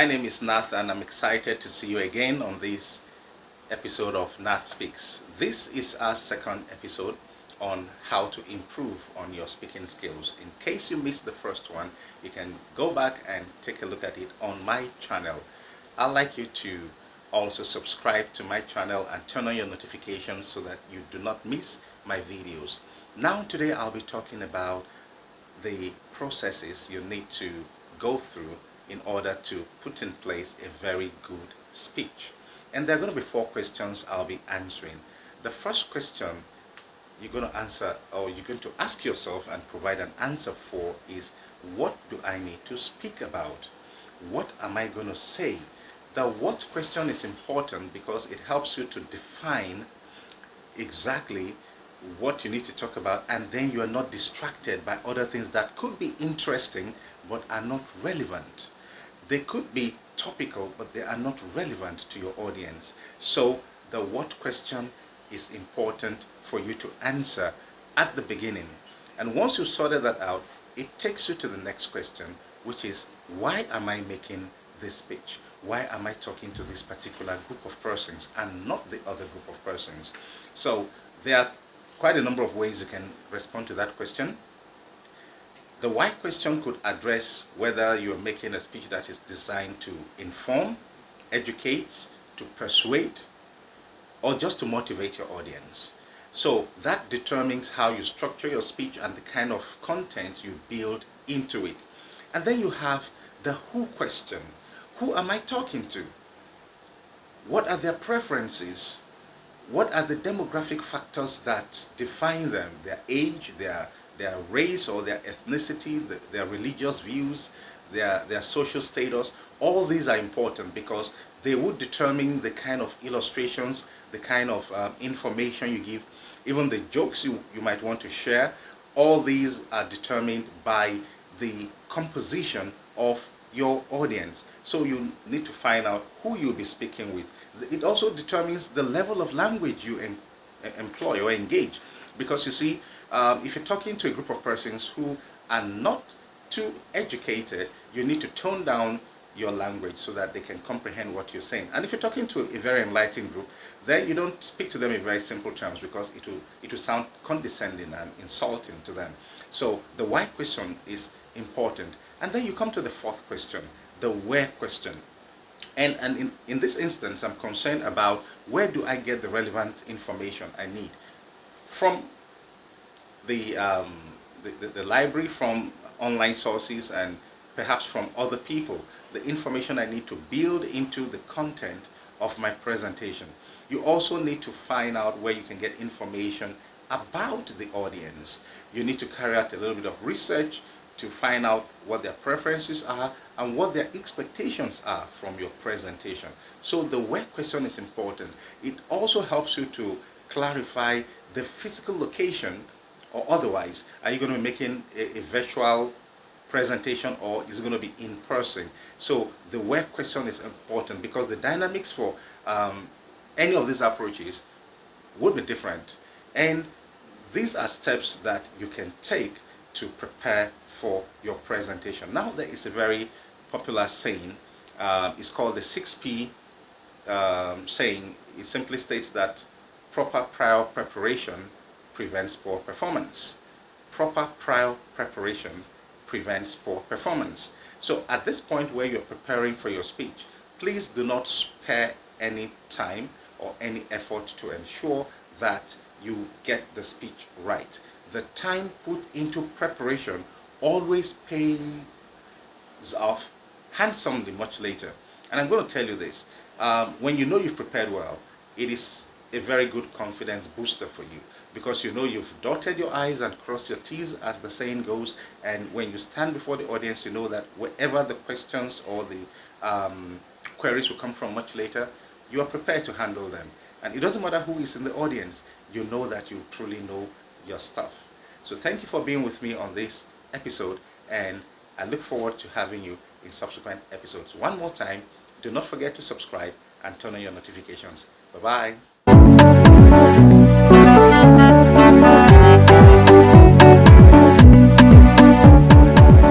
My name is Nath and I'm excited to see you again on this episode of Nath Speaks. This is our second episode on how to improve on your speaking skills. In case you missed the first one, you can go back and take a look at it on my channel. I'd like you to also subscribe to my channel and turn on your notifications so that you do not miss my videos. Now today I'll be talking about the processes you need to go through in order to put in place a very good speech. And there are going to be 4 questions I'll be answering. The first question you're going to answer, or you're going to ask yourself and provide an answer for, is what do I need to speak about? What am I going to say? The what question is important because it helps you to define exactly what you need to talk about, and then you are not distracted by other things that could be interesting but are not relevant. They could be topical but they are not relevant to your audience. So the what question is important for you to answer at the beginning, and once you've sorted that out, it takes you to the next question, which is, why am I making this speech? Why am I talking to this particular group of persons and not the other group of persons? So there are quite a number of ways you can respond to that question. The why question could address whether you're making a speech that is designed to inform, educate, to persuade, or just to motivate your audience. So that determines how you structure your speech and the kind of content you build into it. And then you have the who question. Who am I talking to? What are their preferences? What are the demographic factors that define them? Their age, their race or their ethnicity, their religious views, their social status. All these are important because they would determine the kind of illustrations, the kind of information you give, even the jokes you might want to share. All these are determined by the composition of your audience. So you need to find out who you'll be speaking with. It also determines the level of language you employ or engage. Because you see, if you're talking to a group of persons who are not too educated, you need to tone down your language so that they can comprehend what you're saying. And if you're talking to a very enlightened group, then you don't speak to them in very simple terms because it will sound condescending and insulting to them. So the why question is important. And then you come to the 4th question, the where question. And in this instance, I'm concerned about where do I get the relevant information I need from the library, from online sources, and perhaps from other people, the information I need to build into the content of my presentation. You also need to find out where you can get information about the audience. You need to carry out a little bit of research to find out what their preferences are and what their expectations are from your presentation. So the where question is important. It also helps you to clarify the physical location, or otherwise, are you going to be making a virtual presentation or is it going to be in person? So the where question is important because the dynamics for any of these approaches would be different, and these are steps that you can take to prepare for your presentation. Now there is a very popular saying, it's called the 6P saying. It simply states that proper prior preparation prevents poor performance. Proper prior preparation prevents poor performance. So at this point where you're preparing for your speech, please do not spare any time or any effort to ensure that you get the speech right. The time put into preparation always pays off handsomely much later. And I'm going to tell you this, when you know you've prepared well, it is a very good confidence booster for you because you know you've dotted your I's and crossed your T's, as the saying goes, and when you stand before the audience, you know that wherever the questions or the queries will come from much later, you are prepared to handle them. And it doesn't matter who is in the audience, you know that you truly know your stuff. So thank you for being with me on this episode, and I look forward to having you in subsequent episodes. One more time, do not forget to subscribe and turn on your notifications. Bye-bye.